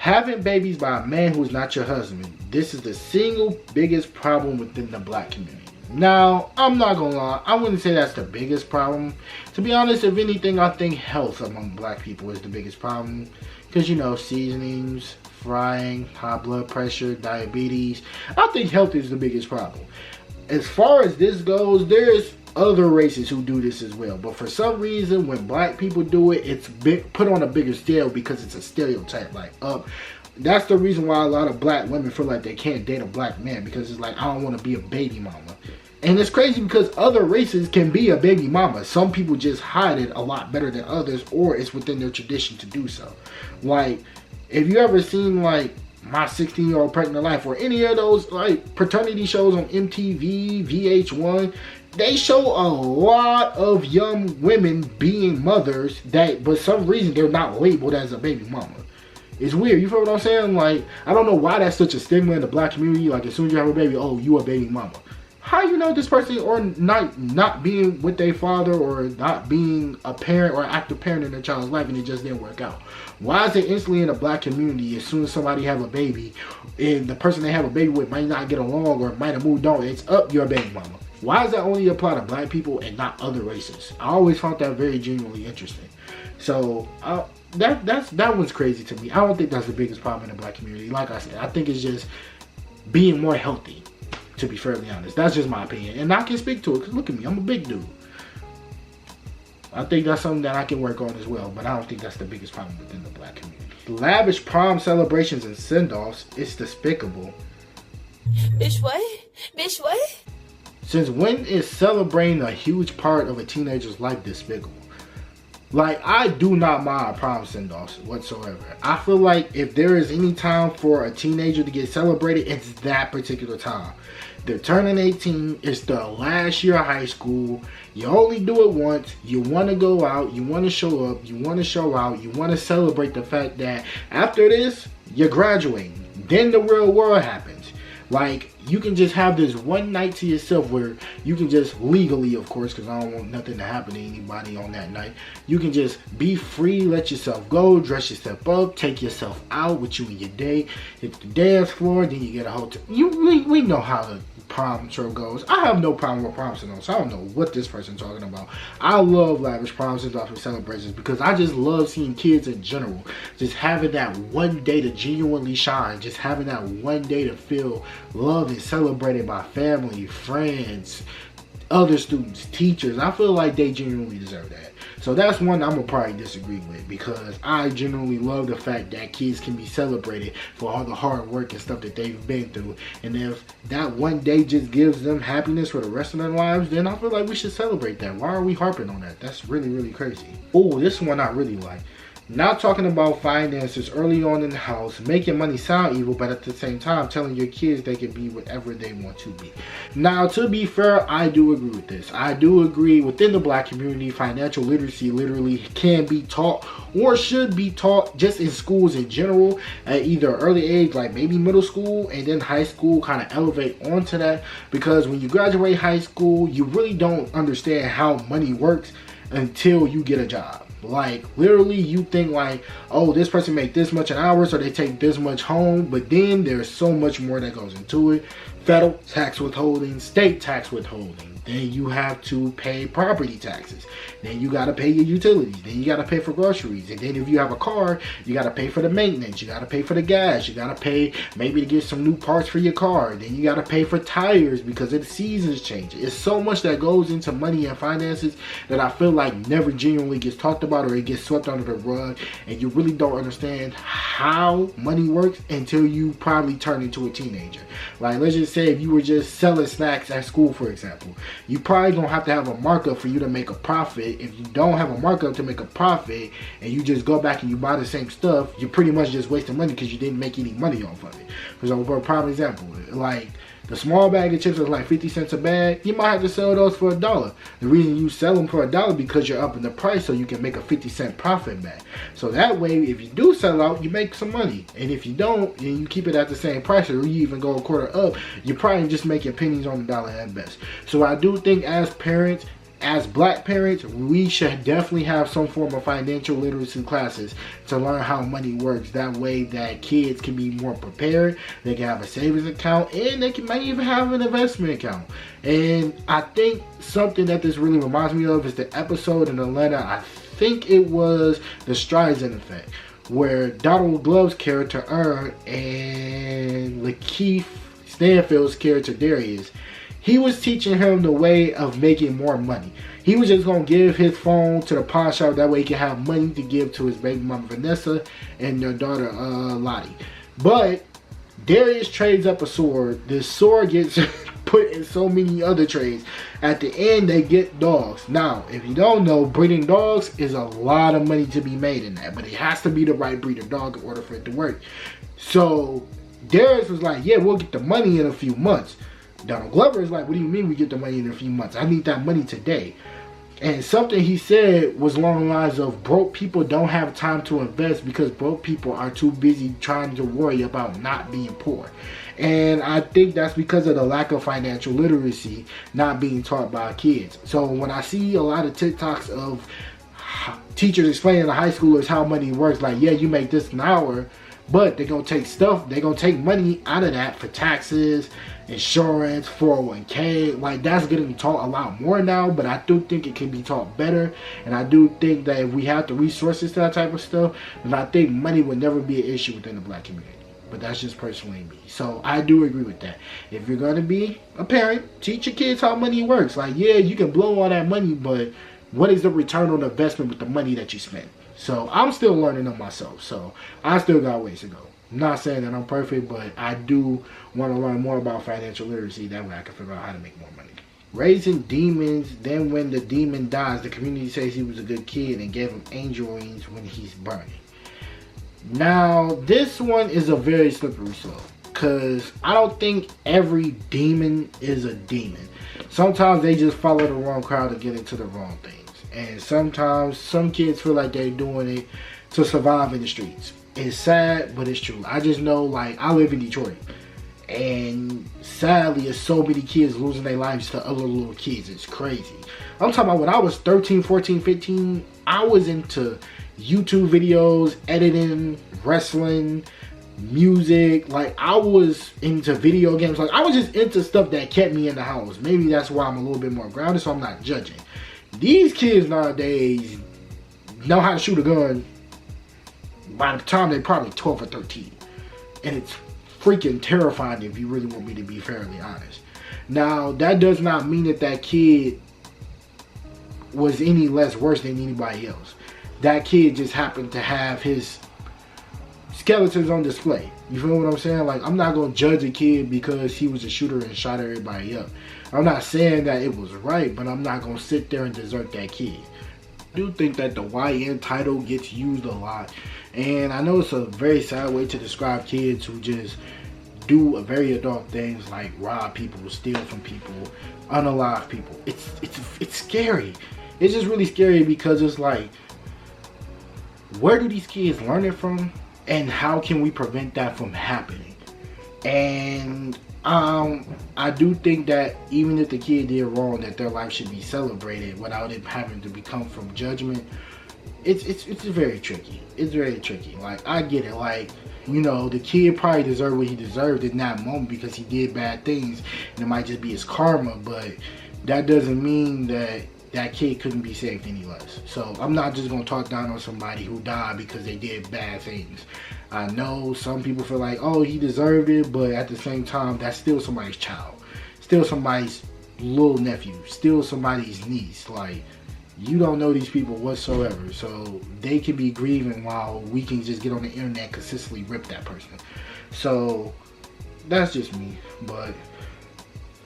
Having babies by a man who is not your husband. This is the single biggest problem within the black community. Now, I'm not gonna lie, I wouldn't say that's the biggest problem. To be honest, if anything, I think health among black people is the biggest problem. Because, you know, seasonings, frying, high blood pressure, diabetes. I think health is the biggest problem. As far as this goes, there's other races who do this as well. But for some reason, when black people do it, it's put on a bigger scale because it's a stereotype. Like, that's the reason why a lot of black women feel like they can't date a black man. Because it's like, I don't want to be a baby mama. And it's crazy because other races can be a baby mama. Some people just hide it a lot better than others, or it's within their tradition to do so. Like, if you ever seen like My 16-Year-Old Pregnant Life or any of those like paternity shows on MTV, VH1, they show a lot of young women being mothers that, but some reason, they're not labeled as a baby mama. It's weird, you feel what I'm saying? Like, I don't know why that's such a stigma in the black community. Like, as soon as you have a baby, oh, you a baby mama. How you know this person or not being with their father or not being a parent or active parent in their child's life and it just didn't work out? Why is it instantly in the black community as soon as somebody have a baby and the person they have a baby with might not get along or might have moved on, it's up your baby mama? Why does that only apply to black people and not other races? I always found that very genuinely interesting. So that one's crazy to me. I don't think that's the biggest problem in the black community. Like I said, I think it's just being more healthy. To be fairly honest, that's just my opinion, and I can speak to it because look at me, I'm a big dude. I think that's something that I can work on as well, but I don't think that's the biggest problem within the black community. Lavish prom celebrations and send-offs, it's despicable. Bitch what? Bitch what? Since when is celebrating a huge part of a teenager's life despicable? Like, I do not mind prom send-offs whatsoever. I feel like if there is any time for a teenager to get celebrated, it's that particular time. They're turning 18, it's the last year of high school, you only do it once, you want to go out, you want to show up, you want to show out, you want to celebrate the fact that after this, you're graduating. Then the real world happens. Like, you can just have this one night to yourself where you can just legally, of course, because I don't want nothing to happen to anybody on that night. You can just be free, let yourself go, dress yourself up, take yourself out with you and your date, hit the dance floor, then you get a hotel. We know how the prom show goes. I have no problem with prom send-offs. I don't know what this person's talking about. I love lavish prom send-offs and celebrations because I just love seeing kids in general just having that one day to genuinely shine, just having that one day to feel loved and celebrated by family, friends, other students, teachers. I feel like they genuinely deserve that. So that's one I'm gonna probably disagree with because I genuinely love the fact that kids can be celebrated for all the hard work and stuff that they've been through. And if that one day just gives them happiness for the rest of their lives, then I feel like we should celebrate that. Why are we harping on that? That's really, really crazy. Oh, this one I really like. Not talking about finances early on in the house, making money sound evil, but at the same time telling your kids they can be whatever they want to be. Now, to be fair, I do agree with this. I do agree within the black community, financial literacy literally can be taught or should be taught just in schools in general at either early age, like maybe middle school, and then high school kind of elevate onto that. Because when you graduate high school, you really don't understand how money works until you get a job. Like, literally, you think like, oh, this person make this much an hour, so they take this much home. But then there's so much more that goes into it. Federal tax withholding, state tax withholding. Then you have to pay property taxes. Then you got to pay your utilities. Then you got to pay for groceries. And then if you have a car, you got to pay for the maintenance. You got to pay for the gas. You got to pay maybe to get some new parts for your car. Then you got to pay for tires because of the seasons change. It's so much that goes into money and finances that I feel like never genuinely gets talked about, or it gets swept under the rug. And you really don't understand how money works until you probably turn into a teenager. Like, let's just say if you were just selling snacks at school, for example, you probably don't have to have a markup for you to make a profit. If you don't have a markup to make a profit and you just go back and you buy the same stuff, you're pretty much just wasting money because you didn't make any money off of it. For a prime example, like the small bag of chips is like 50 cents a bag. You might have to sell those for $1. The reason you sell them for $1 because you're up in the price so you can make a 50-cent profit back. So that way, if you do sell out, you make some money. And if you don't, and you keep it at the same price, or you even go a quarter up, you're probably just making pennies on the dollar at best. So I do think as parents, as black parents, we should definitely have some form of financial literacy classes to learn how money works. That way that kids can be more prepared. They can have a savings account, and they might even have an investment account. And I think something that this really reminds me of is the episode in Atlanta, I think it was the Streisand Effect, where Donald Glover's character Earn and Lakeith Stanfield's character Darius, he was teaching him the way of making more money. He was just going to give his phone to the pawn shop, that way he can have money to give to his baby mama Vanessa and their daughter Lottie. But Darius trades up a sword. This sword gets put in so many other trades. At the end, they get dogs. Now, if you don't know, breeding dogs is a lot of money to be made in that, but it has to be the right breed of dog in order for it to work. So Darius was like, yeah, we'll get the money in a few months. Donald Glover is like, what do you mean we get the money in a few months? I need that money today. And something he said was along the lines of, broke people don't have time to invest because broke people are too busy trying to worry about not being poor. And I think that's because of the lack of financial literacy not being taught by kids. So when I see a lot of TikToks of teachers explaining to high schoolers how money works, like, yeah, you make this an hour, but they're going to take money out of that for taxes, insurance, 401k. Like, that's getting taught a lot more now, but I do think it can be taught better. And I do think that if we have the resources to that type of stuff, then I think money would never be an issue within the black community. But that's just personally me. So I do agree with that. If you're going to be a parent, teach your kids how money works. Like, yeah, you can blow all that money, but what is the return on investment with the money that you spend? So I'm still learning on myself. So I still got ways to go. I'm not saying that I'm perfect, but I do want to learn more about financial literacy. That way I can figure out how to make more money. Raising demons, then when the demon dies, the community says he was a good kid and gave him angel wings when he's burning. Now, this one is a very slippery slope, because I don't think every demon is a demon. Sometimes they just follow the wrong crowd to get into the wrong things. And sometimes some kids feel like they're doing it to survive in the streets. It's sad, but it's true. I just know, like, I live in Detroit, and sadly, there's so many kids losing their lives to other little kids. It's crazy. I'm talking about when I was 13, 14, 15, I was into YouTube videos, editing, wrestling, music. Like, I was into video games. Like, I was just into stuff that kept me in the house. Maybe that's why I'm a little bit more grounded, so I'm not judging. These kids nowadays know how to shoot a gun by the time they're probably 12 or 13. And it's freaking terrifying if you really want me to be fairly honest. Now, that does not mean that that kid was any less worse than anybody else. That kid just happened to have his skeletons on display. You feel what I'm saying? Like, I'm not going to judge a kid because he was a shooter and shot everybody up. I'm not saying that it was right, but I'm not going to sit there and desert that kid. I do think that the YN title gets used a lot. And I know it's a very sad way to describe kids who just do a very adult things like rob people, steal from people, unalive people. It's scary. It's just really scary because it's like, where do these kids learn it from? And how can we prevent that from happening? And I do think that even if the kid did wrong, that their life should be celebrated without it having to become from judgment. It's very tricky. It's very tricky. Like, I get it. Like, you know, the kid probably deserved what he deserved in that moment because he did bad things, and it might just be his karma. But that doesn't mean that that kid couldn't be saved any less. So I'm not just gonna talk down on somebody who died because they did bad things. I know some people feel like, oh, he deserved it, but at the same time, that's still somebody's child, still somebody's little nephew, still somebody's niece. Like, you don't know these people whatsoever, so they can be grieving while we can just get on the internet and consistently rip that person. So that's just me. But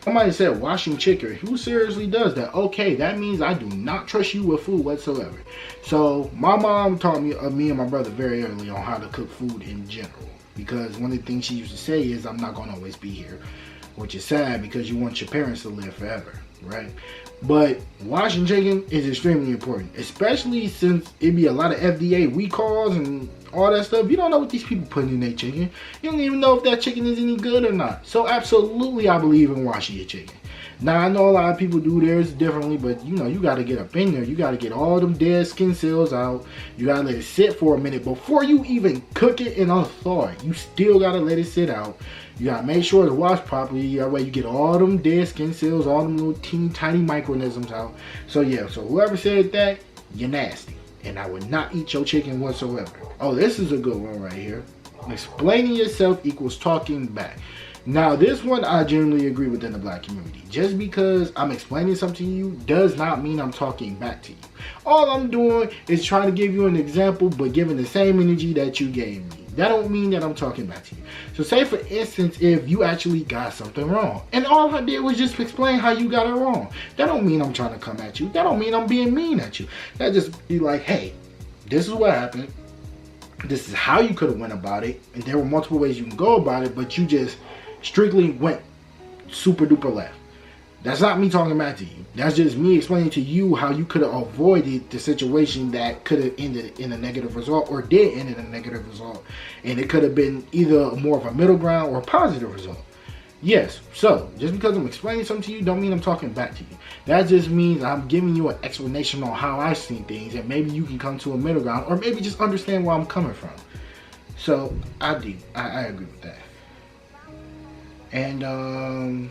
somebody said washing chicken. Who seriously does that? Okay, that means I do not trust you with food whatsoever. So my mom taught me and my brother very early on how to cook food in general, because one of the things she used to say is, I'm not going to always be here, which is sad because you want your parents to live forever, right? But washing chicken is extremely important, especially since it be a lot of FDA recalls and all that stuff. You don't know what these people put in their chicken. You don't even know if that chicken is any good or not. So absolutely, I believe in washing your chicken. Now, I know a lot of people do theirs differently, but you know, you got to get up in there. You got to get all them dead skin cells out. You got to let it sit for a minute before you even cook it and unthaw it. You still got to let it sit out. You got to make sure it's washed properly. That way you get all them dead skin cells, all them little teeny tiny microorganisms out. So yeah, so whoever said that, you're nasty. And I would not eat your chicken whatsoever. Oh, this is a good one right here. Explaining yourself equals talking back. Now, this one I generally agree within the black community. Just because I'm explaining something to you does not mean I'm talking back to you. All I'm doing is trying to give you an example, but giving the same energy that you gave me. That don't mean that I'm talking back to you. So say for instance, if you actually got something wrong, and all I did was just explain how you got it wrong. That don't mean I'm trying to come at you. That don't mean I'm being mean at you. That just be like, hey, this is what happened. This is how you could have went about it. And there were multiple ways you can go about it, but you just strictly went super duper left. That's not me talking back to you. That's just me explaining to you how you could have avoided the situation that could have ended in a negative result, or did end in a negative result. And it could have been either more of a middle ground or a positive result. Yes, so just because I'm explaining something to you don't mean I'm talking back to you. That just means I'm giving you an explanation on how I see things, and maybe you can come to a middle ground, or maybe just understand where I'm coming from. So I agree with that. And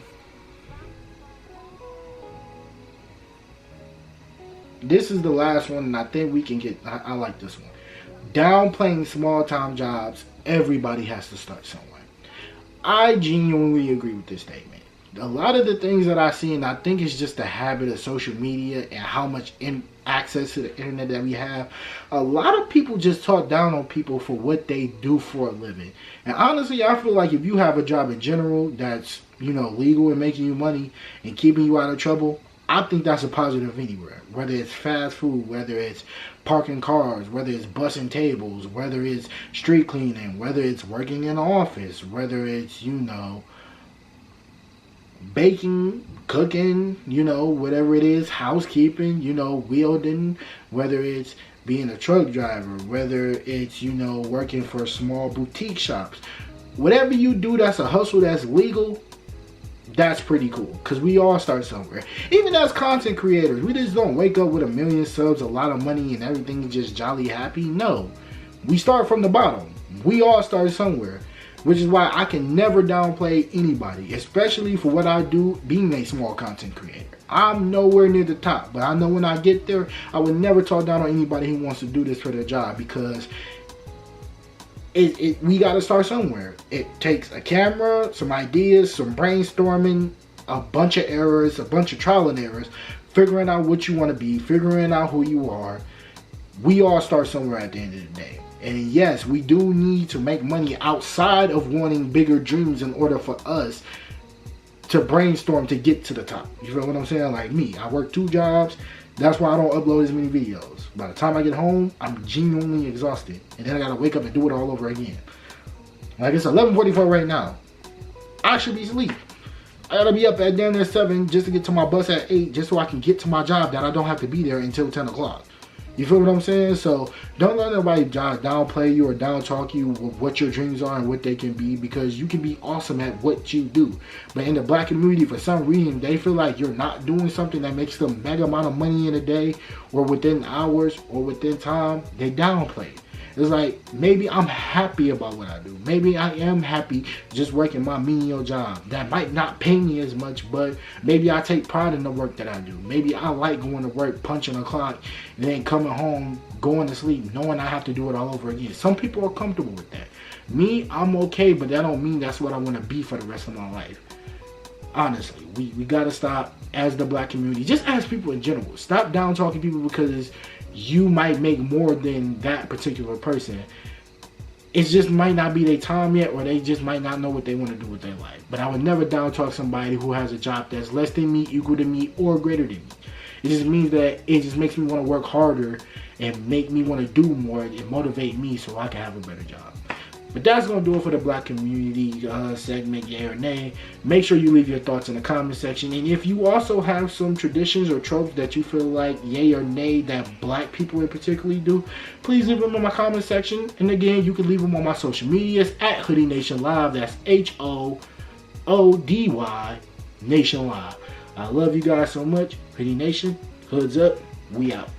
this is the last one, and I think we can get, I like this one. Downplaying small time jobs. Everybody has to start somewhere. I genuinely agree with this statement. A lot of the things that I see, and I think it's just the habit of social media and how much access to the internet that we have, a lot of people just talk down on people for what they do for a living. And honestly, I feel like if you have a job in general that's, you know, legal and making you money and keeping you out of trouble, I think that's a positive anywhere. Whether it's fast food, whether it's parking cars, whether it's bussing tables, whether it's street cleaning, whether it's working in an office, whether it's, you know, baking, cooking, you know, whatever it is, housekeeping, you know, wielding, whether it's being a truck driver, whether it's, you know, working for small boutique shops. Whatever you do that's a hustle that's legal, that's pretty cool, because we all start somewhere. Even as content creators, we just don't wake up with 1 million subs, a lot of money, and everything is just jolly happy. No, we start from the bottom. We all start somewhere, which is why I can never downplay anybody, especially for what I do being a small content creator. I'm nowhere near the top, but I know when I get there, I would never talk down on anybody who wants to do this for their job, because we got to start somewhere. It takes a camera, some ideas, some brainstorming, a bunch of errors, a bunch of trial and errors, figuring out what you want to be, figuring out who you are. We all start somewhere at the end of the day. And yes, we do need to make money outside of wanting bigger dreams in order for us to brainstorm to get to the top. You feel what I'm saying? Like me, I work 2 jobs. That's why I don't upload as many videos. By the time I get home, I'm genuinely exhausted. And then I gotta wake up and do it all over again. Like, it's 11:44 right now. I should be asleep. I gotta be up at damn near 7 just to get to my bus at 8, just so I can get to my job that I don't have to be there until 10 o'clock. You feel what I'm saying? So don't let nobody downplay you or down talk you with what your dreams are and what they can be, because you can be awesome at what you do. But in the black community, for some reason, they feel like you're not doing something that makes them mega amount of money in a day, or within hours, or within time. They downplay it. It's like, maybe I'm happy about what I do. Maybe I am happy just working my menial job. That might not pay me as much, but maybe I take pride in the work that I do. Maybe I like going to work, punching a clock, and then coming home, going to sleep, knowing I have to do it all over again. Some people are comfortable with that. Me, I'm okay, but that don't mean that's what I want to be for the rest of my life. Honestly, we got to stop, as the black community, just as people in general, stop down talking people because you might make more than that particular person. It just might not be their time yet, or they just might not know what they want to do with their life. But I would never down talk somebody who has a job that's less than me, equal to me, or greater than me. It just means that it just makes me want to work harder and make me want to do more and motivate me so I can have a better job. But that's going to do it for the black community segment, yay or nay. Make sure you leave your thoughts in the comment section. And if you also have some traditions or tropes that you feel like yay or nay that black people in particularly do, please leave them in my comment section. And again, you can leave them on my social medias at Hoodie Nation Live. That's HOODY Nation Live. I love you guys so much. Pretty Nation, hoods up, we out.